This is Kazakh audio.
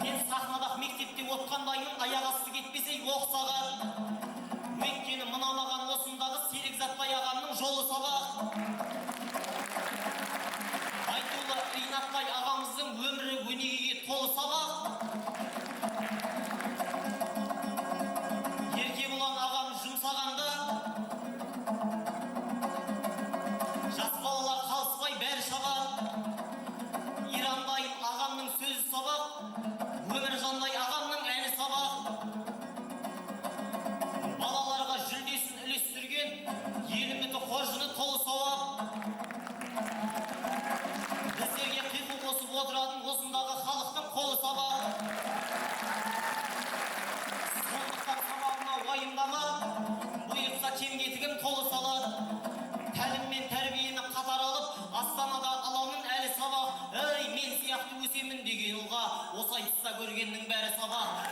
Мен сахнадағы мектепте отқандаймын, аяқ асты кетпесе оқсаға. Өйткені мына маған осындағы Серікзатбай ағамның жолы сабақ. Айтулы Ринатбай ағамыздың өмірі өнегеге толы сабақ. Еркебұлан ағам жұмсағанда жас балалар қалыспай бәрі шабақ. Ирандай ағамның сөзі сабақ, Өміржандай ағамның әні сабақ. Балаларға жүлдесін үлестірген еліміздің қоржыны толы сауап. Біздерге қиқу қосып отыратын осындағы халықтың қолы сабақ. Сондықтан сабағыма уайымдама, бұйыртса кем-кетігім толы салады. Тәлім мен тәрбиені қатар алып, Астанада аламын әлі сабақ. Ей, мен сияқты өсемін деген ұлға, осы айтыста көргеннің бәрі сабақ.